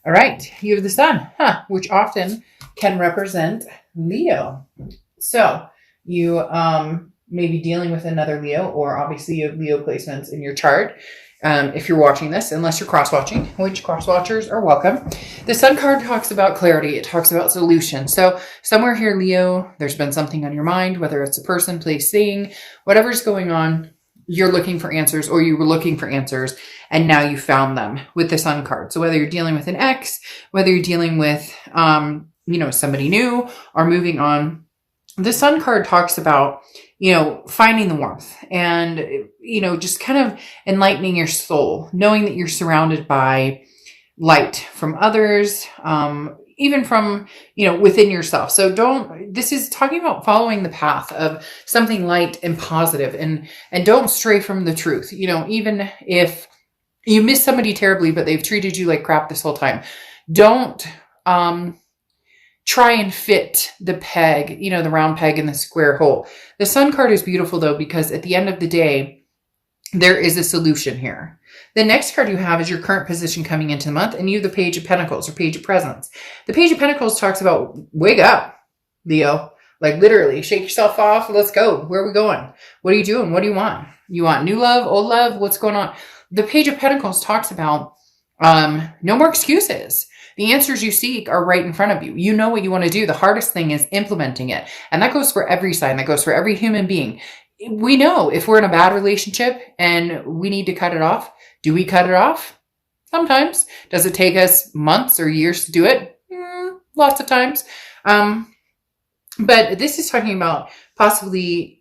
All right. You have the sun, which often can represent Leo. So you may be dealing with another Leo, or obviously you have Leo placements in your chart. If you're watching this, unless you're cross-watching, which cross-watchers are welcome. The sun card talks about clarity. It talks about solution. So somewhere here, Leo, there's been something on your mind, whether it's a person, place, thing, whatever's going on, you're looking for answers, or you were looking for answers and now you found them with the sun card. So whether you're dealing with an ex, whether you're dealing with, somebody new or moving on, the sun card talks about, finding the warmth and, just kind of enlightening your soul, knowing that you're surrounded by light from others, even from, within yourself. So this is talking about following the path of something light and positive, and don't stray from the truth. Even if you miss somebody terribly, but they've treated you like crap this whole time, don't, try and fit the peg, the round peg in the square hole. The sun card is beautiful though, because at the end of the day, there is a solution here. The next card you have is your current position coming into the month, and you have the Page of Pentacles or Page of Presence. The Page of Pentacles talks about wake up, Leo. Like literally, shake yourself off. Let's go. Where are we going? What are you doing? What do you want? You want new love, old love? What's going on? The Page of Pentacles talks about no more excuses. The answers you seek are right in front of you. You know what you want to do. The hardest thing is implementing it. And that goes for every sign. That goes for every human being. We know if we're in a bad relationship and we need to cut it off. Do we cut it off? Sometimes. Does it take us months or years to do it? Lots of times. But this is talking about possibly,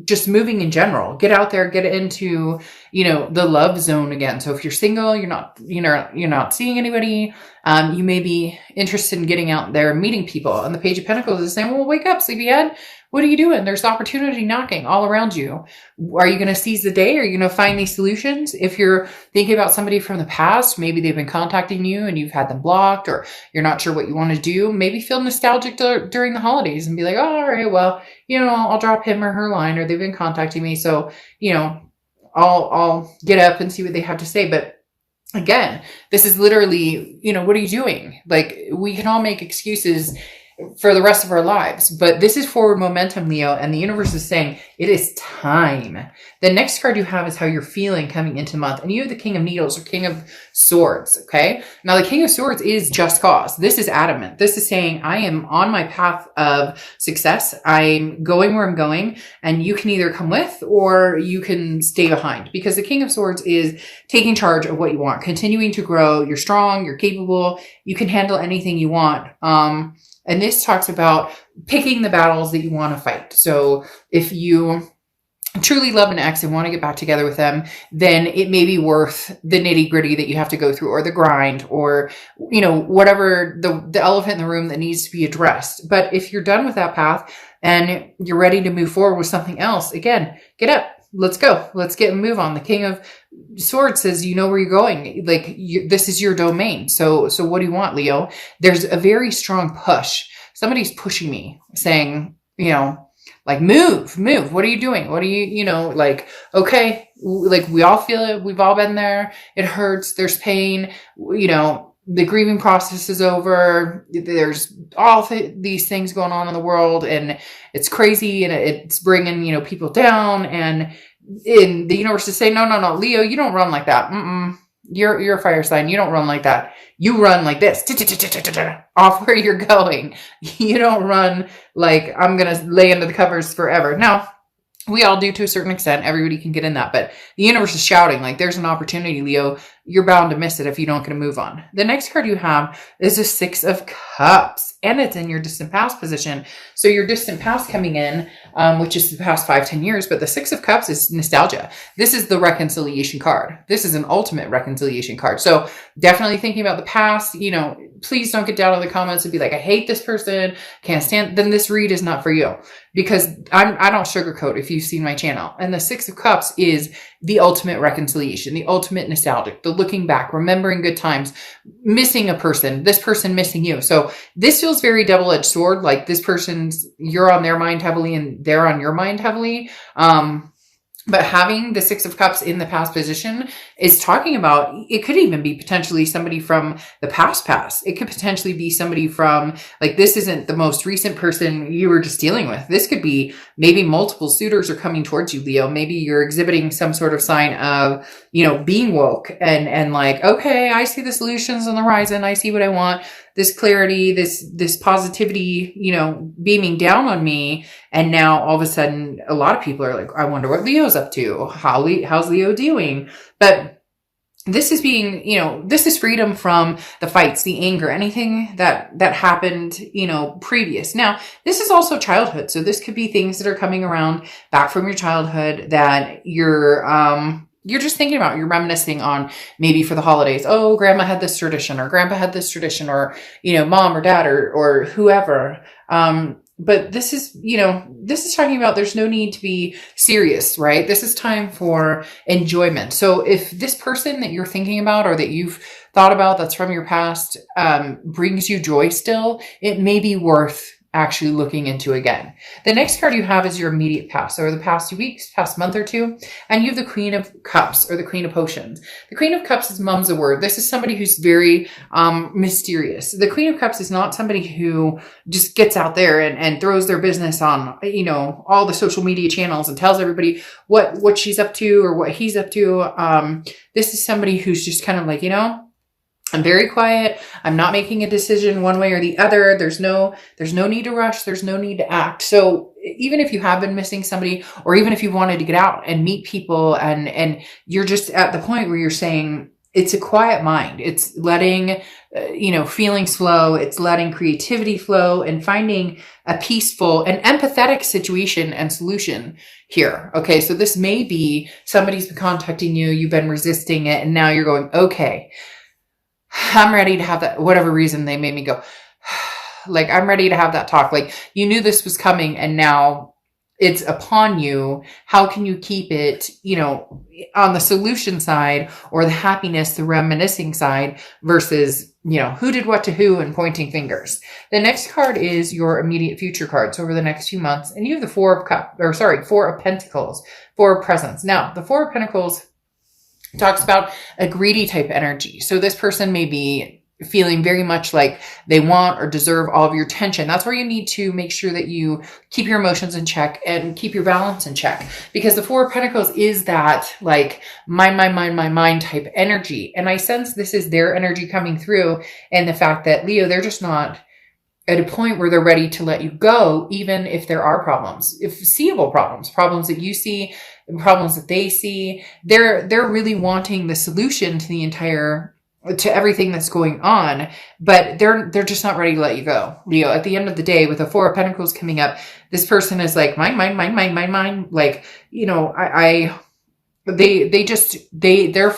just moving in general. Get out there, get into, the love zone again. So if you're single, you're not seeing anybody, you may be interested in getting out there and meeting people. And the Page of Pentacles is saying, well, wake up, sleepyhead. What are you doing? There's opportunity knocking all around you. Are you going to seize the day? Are you going to find these solutions? If you're thinking about somebody from the past, maybe they've been contacting you and you've had them blocked, or you're not sure what you want to do, maybe feel nostalgic during the holidays and be like, oh, all right, well, I'll drop him or her line, or they've been contacting me. So, I'll get up and see what they have to say. But again, this is literally, what are you doing? Like, we can all make excuses for the rest of our lives, but this is forward momentum, Leo, and the universe is saying it is time. The next card you have is how you're feeling coming into the month, and you have the King of Needles or King of Swords. Okay, now the King of Swords is just cause. This is adamant. This is saying I am on my path of success. I'm going where I'm going, and you can either come with or you can stay behind, because the King of Swords is taking charge of what you want, continuing to grow. You're strong, you're capable, you can handle anything you want. And this talks about picking the battles that you want to fight. So if you truly love an ex and want to get back together with them, then it may be worth the nitty gritty that you have to go through, or the grind, or, whatever the elephant in the room that needs to be addressed. But if you're done with that path and you're ready to move forward with something else, again, get up. Let's go. Let's get and move on. The King of Swords says, you know where you're going. Like, this is your domain. So what do you want, Leo? There's a very strong push. Somebody's pushing me, saying, like, move. What are you doing? What are you, okay, like, we all feel it. We've all been there. It hurts. There's pain. The grieving process is over. There's all these things going on in the world, and it's crazy, and it's bringing, people down, and in the universe is saying, no, Leo, you don't run like that. You're a fire sign. You don't run like that. You run like this, off where you're going. You don't run like, I'm going to lay under the covers forever. Now, we all do to a certain extent. Everybody can get in that, but the universe is shouting like, there's an opportunity, Leo. You're bound to miss it if you don't get to move on. The next card you have is the Six of Cups, and it's in your distant past position. So your distant past coming in, which is the past 5-10 years, but the Six of Cups is nostalgia. This is the reconciliation card. This is an ultimate reconciliation card. So definitely thinking about the past, please don't get down in the comments and be like, I hate this person, can't stand, then this read is not for you, because I don't sugarcoat if you've seen my channel. And the Six of Cups is the ultimate reconciliation, the ultimate nostalgic, the looking back, remembering good times, missing a person, this person missing you. So this feels very double-edged sword. Like, this person's, you're on their mind heavily and they're on your mind heavily. But having the Six of Cups in the past position is talking about, it could even be potentially somebody from the past. It could potentially be somebody from, like, this isn't the most recent person you were just dealing with. This could be maybe multiple suitors are coming towards you, Leo. Maybe you're exhibiting some sort of sign of, being woke and like, okay, I see the solutions on the horizon. I see what I want. This clarity, this positivity, beaming down on me. And now all of a sudden, a lot of people are like, I wonder what Leo's up to. How's Leo doing? But this is this is freedom from the fights, the anger, anything that happened, previous. Now, this is also childhood. So this could be things that are coming around back from your childhood that you're just thinking about, you're reminiscing on, maybe for the holidays. Oh, grandma had this tradition, or grandpa had this tradition, or, mom or dad or whoever. But this is talking about, there's no need to be serious, right? This is time for enjoyment. So if this person that you're thinking about, or that you've thought about, that's from your past, brings you joy still, it may be worth actually looking into again. The next card you have is your immediate past, or the past 2 weeks, past month or two, and you have the Queen of Cups, or the Queen of Potions. The Queen of Cups is mum's a word. This is somebody who's very mysterious. The Queen of Cups is not somebody who just gets out there and throws their business on, all the social media channels and tells everybody what she's up to or what he's up to. This is somebody who's just kind of like, I'm very quiet. I'm not making a decision one way or the other. There's no need to rush. There's no need to act. So even if you have been missing somebody, or even if you wanted to get out and meet people, and you're just at the point where you're saying, it's a quiet mind. It's letting, feelings flow. It's letting creativity flow and finding a peaceful and empathetic situation and solution here. Okay. So this may be somebody's been contacting you. You've been resisting it. And now you're going, okay, I'm ready to have that, whatever reason they made me go, like, I'm ready to have that talk. Like, you knew this was coming and now it's upon you. How can you keep it, on the solution side, or the happiness, the reminiscing side, versus, who did what to who and pointing fingers. The next card is your immediate future cards over the next few months. And you have the Four of Pentacles, Four of Presents. Now, the Four of Pentacles talks about a greedy type energy. So this person may be feeling very much like they want or deserve all of your attention. That's where you need to make sure that you keep your emotions in check and keep your balance in check, because the Four of Pentacles is that like mind type energy. And I sense this is their energy coming through, and the fact that, Leo, they're just not at a point where they're ready to let you go, even if there are problems, if seeable problems that you see, problems that they see. They're really wanting the solution to everything that's going on, but they're just not ready to let you go, Leo. At the end of the day, with the Four of Pentacles coming up, this person is like, mine. Like, their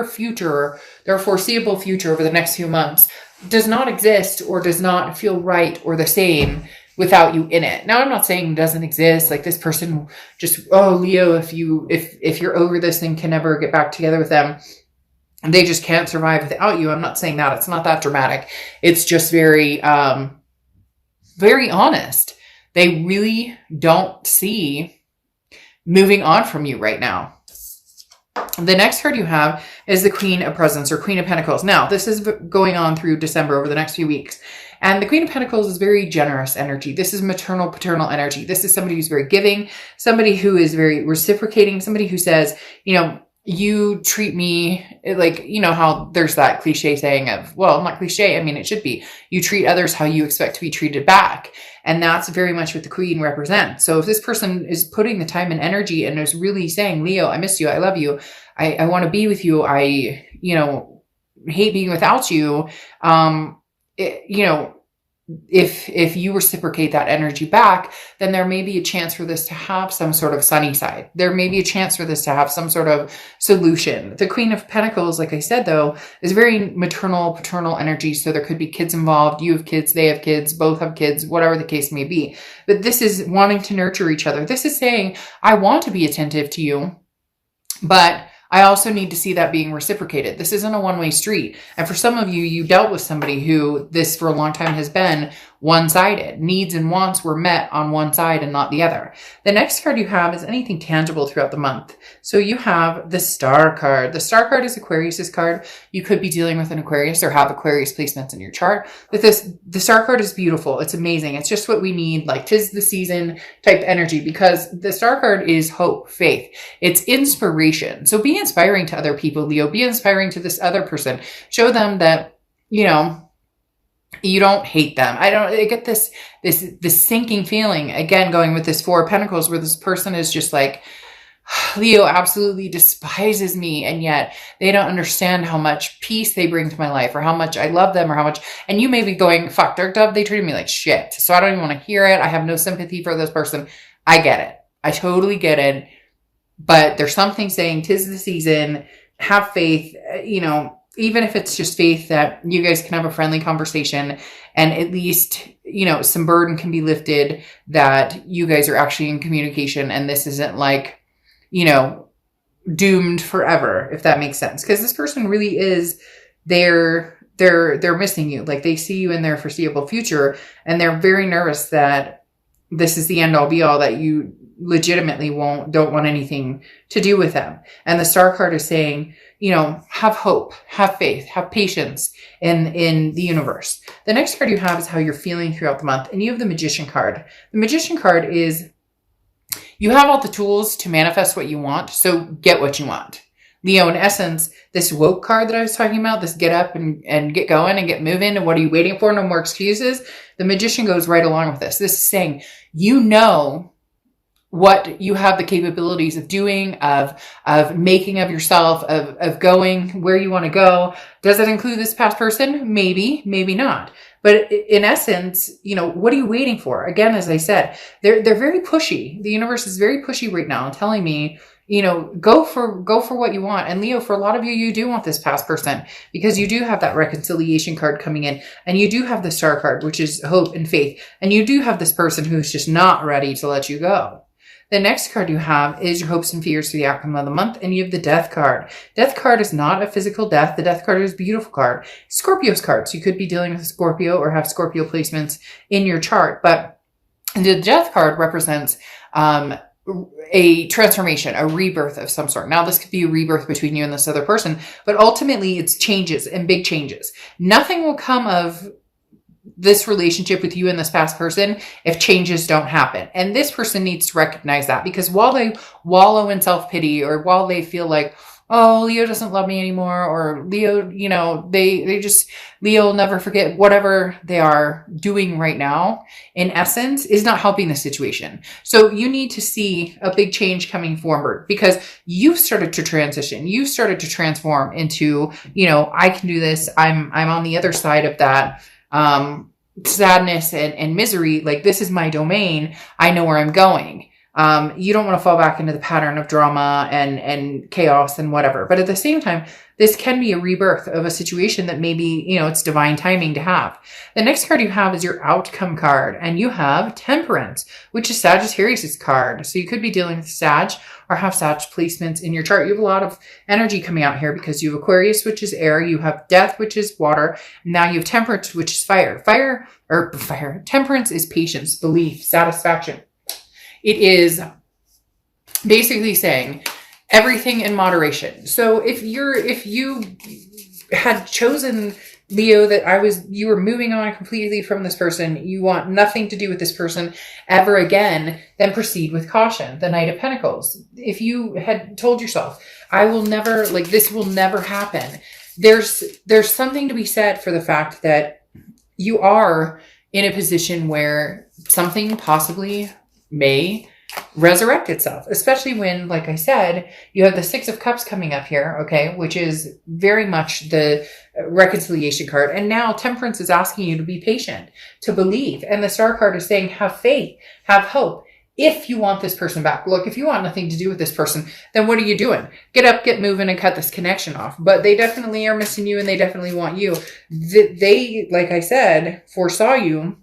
future, their foreseeable future over the next few months does not exist, or does not feel right or the same without you in it. Now, I'm not saying it doesn't exist. Like, this person just, oh, Leo, if you're over this and can never get back together with them, they just can't survive without you. I'm not saying that. It's not that dramatic. It's just very, very honest. They really don't see moving on from you right now. The next card you have is the Queen of Presents, or Queen of Pentacles. Now, this is going on through December, over the next few weeks. And the Queen of Pentacles is very generous energy. This is maternal, paternal energy. This is somebody who's very giving, somebody who is very reciprocating, somebody who says, you treat me like, how there's that cliche saying of, well, not cliche, I mean, it should be, you treat others how you expect to be treated back. And that's very much what the Queen represents. So if this person is putting the time and energy and is really saying, Leo, I miss you, I love you, I want to be with you, I, hate being without you, if you reciprocate that energy back, then there may be a chance for this to have some sort of sunny side. There may be a chance for this to have some sort of solution. The Queen of Pentacles, like I said, though, is very maternal, paternal energy. So there could be kids involved. You have kids, they have kids, both have kids, whatever the case may be. But this is wanting to nurture each other. This is saying, I want to be attentive to you, but I also need to see that being reciprocated. This isn't a one-way street. And for some of you, you dealt with somebody who this for a long time has been one-sided. Needs and wants were met on one side and not the other. The next card you have is anything tangible throughout the month. So you have the Star card. The Star card is Aquarius's card. You could be dealing with an Aquarius or have Aquarius placements in your chart. But the Star card is beautiful. It's amazing. It's just what we need, like 'tis the season type energy, because the Star card is hope, faith. It's inspiration. So be inspiring to other people, Leo. Be inspiring to this other person. Show them that, you don't hate them. I get this sinking feeling, again, going with this Four of Pentacles, where this person is just like, Leo absolutely despises me, and yet they don't understand how much peace they bring to my life, or how much I love them, or how much, and you may be going, fuck, Dark Dove, they treated me like shit, so I don't even want to hear it. I have no sympathy for this person. I get it. I totally get it. But there's something saying 'tis the season, have faith, even if it's just faith that you guys can have a friendly conversation, and at least, some burden can be lifted, that you guys are actually in communication, and this isn't like, doomed forever, if that makes sense. Because this person really is, they're missing you. Like, they see you in their foreseeable future, and they're very nervous that this is the end all be all, that you legitimately don't want anything to do with them. And the Star card is saying, have hope, have faith, have patience in the universe. The next card you have is how you're feeling throughout the month. And you have the Magician card. The Magician card is, you have all the tools to manifest what you want, so get what you want. Leo, in essence, this woke card that I was talking about, this get up and get going and get moving, and what are you waiting for? No more excuses. The Magician goes right along with this. This is saying, what you have the capabilities of doing, of making of yourself, of going where you want to go. Does it include this past person? Maybe, maybe not. But in essence, what are you waiting for? Again, as I said, they're very pushy. The universe is very pushy right now, telling me, go for what you want. And Leo, for a lot of you, you do want this past person, because you do have that reconciliation card coming in, and you do have the Star card, which is hope and faith. And you do have this person who's just not ready to let you go. The next card you have is your hopes and fears for the outcome of the month, and you have the Death card. Death card is not a physical death. The Death card is a beautiful card. Scorpio's card. So you could be dealing with a Scorpio or have Scorpio placements in your chart. But the Death card represents a transformation, a rebirth of some sort. Now, this could be a rebirth between you and this other person, but ultimately it's changes and big changes. Nothing will come of this relationship with you and this past person if changes don't happen. And this person needs to recognize that, because while they wallow in self-pity, or while they feel like, oh, Leo doesn't love me anymore, or Leo, Leo will never forget, whatever they are doing right now, in essence, is not helping the situation. So you need to see a big change coming forward, because you've started to transition. You've started to transform into, I can do this. I'm on the other side of that sadness and misery. Like, this is my domain. I know where I'm going. You don't want to fall back into the pattern of drama and chaos and whatever. But at the same time, this can be a rebirth of a situation that maybe, it's divine timing to have. The next card you have is your outcome card, and you have Temperance, which is Sagittarius's card. So you could be dealing with Sag or have Sag placements in your chart. You have a lot of energy coming out here, because you have Aquarius, which is air. You have Death, which is water. Now you have Temperance, which is fire. Temperance is patience, belief, satisfaction. It is basically saying everything in moderation. So if you had chosen, Leo, that you were moving on completely from this person, you want nothing to do with this person ever again, then proceed with caution. The Knight of Pentacles. If you had told yourself, I will never, this will never happen, there's something to be said for the fact that you are in a position where something possibly may resurrect itself, especially when, like I said, you have the Six of Cups coming up here, okay, which is very much the reconciliation card. And now Temperance is asking you to be patient, to believe. And the Star card is saying, have faith, have hope. If you want this person back, look, if you want nothing to do with this person, then what are you doing? Get up, get moving, and cut this connection off. But they definitely are missing you, and they definitely want you. They, like I said, foresaw you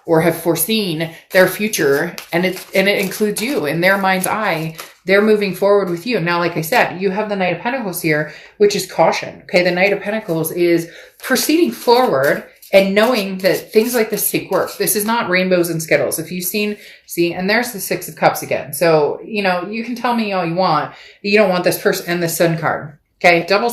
or have foreseen their future, and it includes you. In their mind's eye, they're moving forward with you. Now, like I said, you have the Knight of Pentacles here, which is caution. Okay, the Knight of Pentacles is proceeding forward And knowing that things like this take work. This is not rainbows and skittles. If you've seen, and there's the Six of Cups again. So, you can tell me all you want. You don't want this person and the Sun card. Okay. Double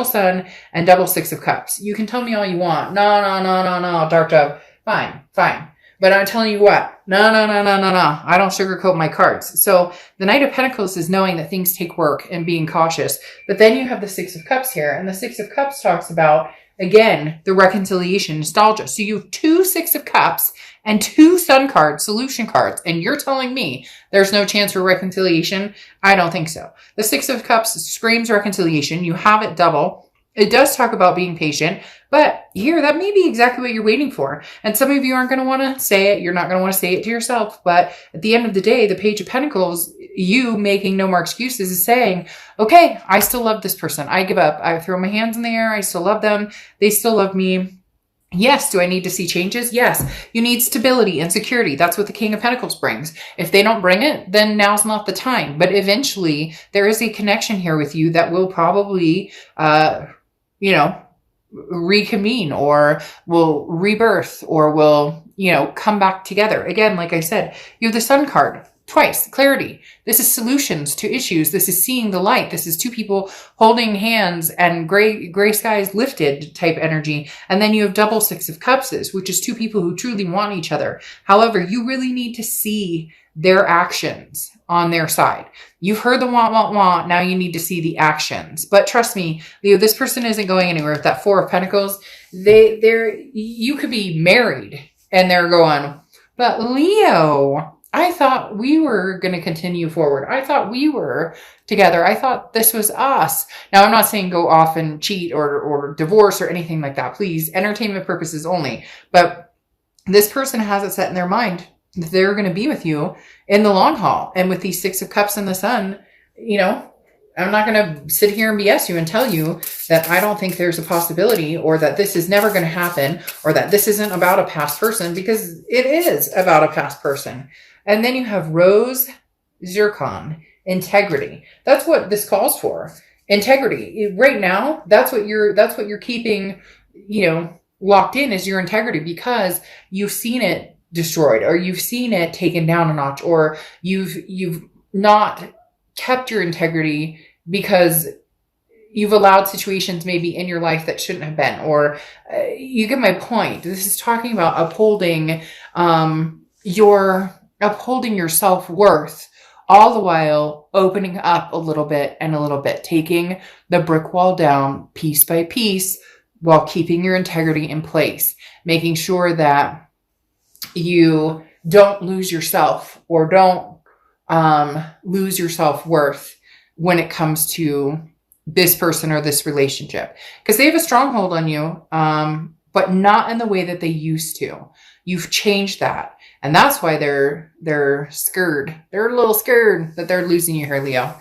Sun and double Six of Cups. You can tell me all you want. No, Dark Dove. Fine. But I'm telling you what, no. I don't sugarcoat my cards. So the Knight of Pentacles is knowing that things take work and being cautious. But then you have the Six of Cups here. And the Six of Cups talks about, again, the reconciliation, nostalgia. So you have 2 Six of Cups and 2 Sun cards, solution cards. And you're telling me there's no chance for reconciliation? I don't think so. The Six of Cups screams reconciliation. You have it double. It does talk about being patient, but here, that may be exactly what you're waiting for. And some of you aren't going to want to say it. You're not going to want to say it to yourself. But at the end of the day, the Page of Pentacles, you making no more excuses, is saying, okay, I still love this person. I give up. I throw my hands in the air. I still love them. They still love me. Yes. Do I need to see changes? Yes. You need stability and security. That's what the King of Pentacles brings. If they don't bring it, then now's not the time. But eventually, there is a connection here with you that will probably, reconvene, or will rebirth, or will, come back together. Again, like I said, you have the Sun card twice, clarity. This is solutions to issues. This is seeing the light. This is 2 people holding hands and gray skies lifted type energy. And then you have double Six of Cups, which is 2 people who truly want each other. However, you really need to see their actions on their side. You've heard the want. Now you need to see the actions. But trust me, Leo, this person isn't going anywhere. With that Four of Pentacles, you could be married and they're going, but Leo, I thought we were going to continue forward. I thought we were together. I thought this was us. Now, I'm not saying go off and cheat or divorce or anything like that. Please, entertainment purposes only. But this person has it set in their mind that they're going to be with you in the long haul. And with these Six of Cups and the Sun, I'm not going to sit here and BS you and tell you that I don't think there's a possibility, or that this is never going to happen, or that this isn't about a past person, because it is about a past person. And then you have Rose, Zircon, integrity. That's what this calls for. Integrity. Right now, that's what you're keeping, locked in, is your integrity, because you've seen it destroyed, or you've seen it taken down a notch, or you've not kept your integrity because you've allowed situations maybe in your life that shouldn't have been, or you get my point. This is talking about upholding your self-worth, all the while opening up a little bit and a little bit, taking the brick wall down piece by piece while keeping your integrity in place, making sure that you don't lose yourself, or don't lose your self-worth when it comes to this person or this relationship, because they have a stronghold on you, but not in the way that they used to. You've changed that. And that's why they're scared. They're a little scared that they're losing you here, Leo.